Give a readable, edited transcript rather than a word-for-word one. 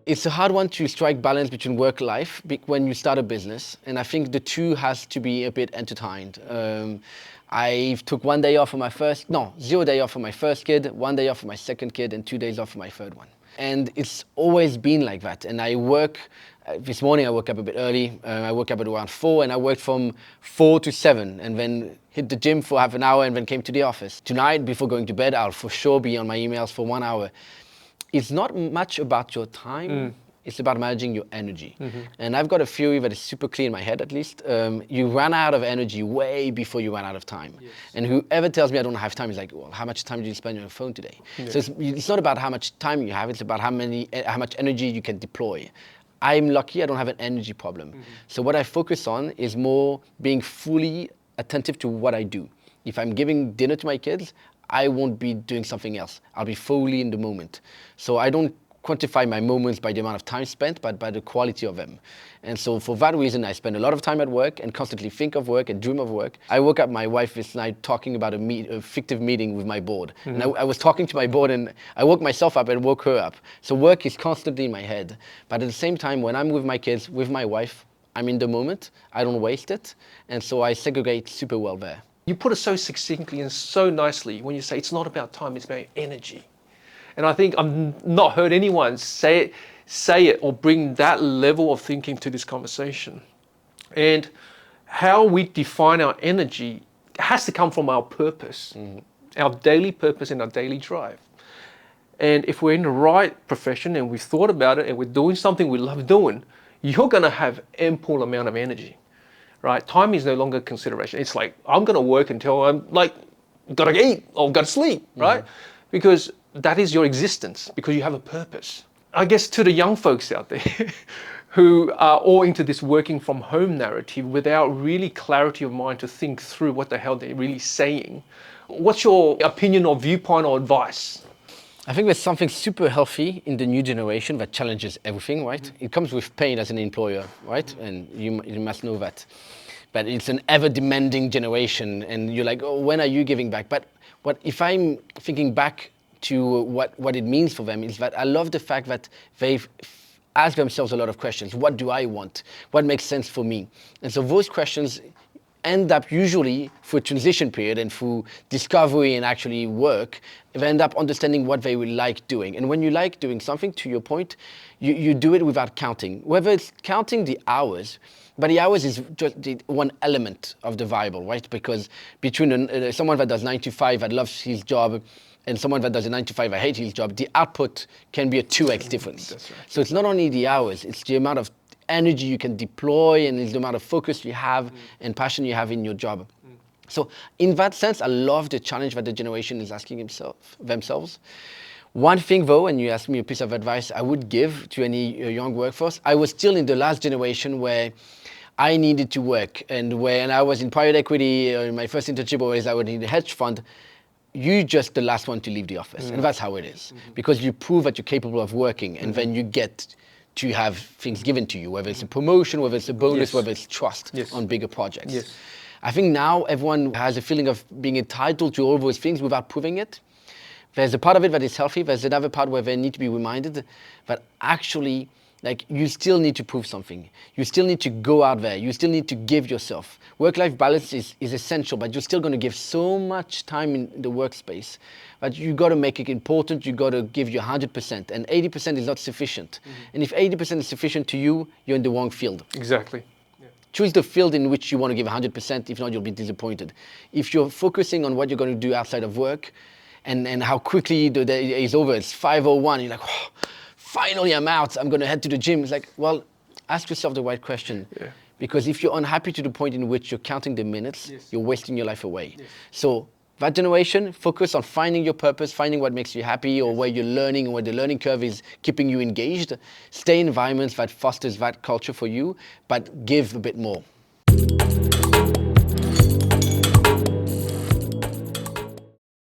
It's a hard one to strike balance between work-life when you start a business, and I think the two has to be a bit intertwined. I took 1 day off for my 0 day off for my first kid, 1 day off for my second kid, and 2 days off for my third one. And it's always been like that. And I work, this morning I woke up a bit early. I woke up at around 4 and I worked from 4 to 7 and then hit the gym for half an hour and then came to the office. Tonight, before going to bed, I'll for sure be on my emails for 1 hour. It's not much about your time. It's about managing your energy. And I've got a theory that is super clear in my head, at least. You run out of energy way before you run out of time. Yes. And whoever tells me I don't have time is like, well, how much time do you spend on your phone today? Yeah. So it's not about how much time you have, it's about how much energy you can deploy. I'm lucky I don't have an energy problem. So what I focus on is more being fully attentive to what I do. If I'm giving dinner to my kids, I won't be doing something else. I'll be fully in the moment. So I don't quantify my moments by the amount of time spent, but by the quality of them. And so for that reason, I spend a lot of time at work and constantly think of work and dream of work. I woke up my wife this night talking about a fictive meeting with my board. And I was talking to my board and I woke myself up and woke her up. So work is constantly in my head. But at the same time, when I'm with my kids, with my wife, I'm in the moment. I don't waste it. And so I segregate super well there. You put it so succinctly and so nicely when you say it's not about time, it's about energy. And I think I've not heard anyone say it or bring that level of thinking to this conversation. And how we define our energy has to come from our purpose, our daily purpose and our daily drive. And if we're in the right profession and we've thought about it and we're doing something we love doing, you're going to have ample amount of energy. Right? Time is no longer a consideration. It's like, I'm going to work until I'm like, got to eat or got to sleep, right? Because that is your existence, because you have a purpose. I guess to the young folks out there who are all into this working from home narrative without really clarity of mind to think through what the hell they're really saying, what's your opinion or viewpoint or advice? I think there's something super healthy in the new generation that challenges everything, right? It comes with pain as an employer, right? And you must know that. But it's an ever-demanding generation, and you're like, oh, when are you giving back? But if I'm thinking back to what it means for them, is that I love the fact that they've asked themselves a lot of questions. What do I want? What makes sense for me? And so those questions end up usually through a transition period and through discovery and actually work, they end up understanding what they will like doing. And when you like doing something, to your point, you do it without counting. Whether it's counting the hours, but the hours is just one element of the variable, right? Because between someone that does 9 to 5 that loves his job and someone that does a 9 to 5 that hates his job, the output can be a 2x difference. That's right. So it's not only the hours, it's the amount of energy you can deploy and it's the amount of focus you have and passion you have in your job. So in that sense, I love the challenge that the generation is asking themselves. One thing though, and you asked me a piece of advice I would give to any young workforce, I was still in the last generation where I needed to work, and when I was in private equity, in my first internship was I was in a hedge fund, you're just the last one to leave the office. And that's how it is. Because you prove that you're capable of working, and then you get to have things given to you, whether it's a promotion, whether it's a bonus, whether it's trust on bigger projects. I think now everyone has a feeling of being entitled to all those things without proving it. There's a part of it that is healthy. There's another part where they need to be reminded that actually, like, you still need to prove something. You still need to go out there. You still need to give yourself. Work-life balance is essential, but you're still going to give so much time in the workspace that you got to make it important. You got to give you 100%, and 80% is not sufficient. And if 80% is sufficient to you, you're in the wrong field. Exactly. Choose the field in which you want to give 100%. If not, you'll be disappointed. If you're focusing on what you're going to do outside of work, and how quickly the day is over, it's 5:01. You're like, oh, finally I'm out. I'm going to head to the gym. It's like, well, ask yourself the right question. Because if you're unhappy to the point in which you're counting the minutes, you're wasting your life away. So that generation, focus on finding your purpose, finding what makes you happy, or where you're learning, or where the learning curve is keeping you engaged. Stay in environments that fosters that culture for you, but give a bit more.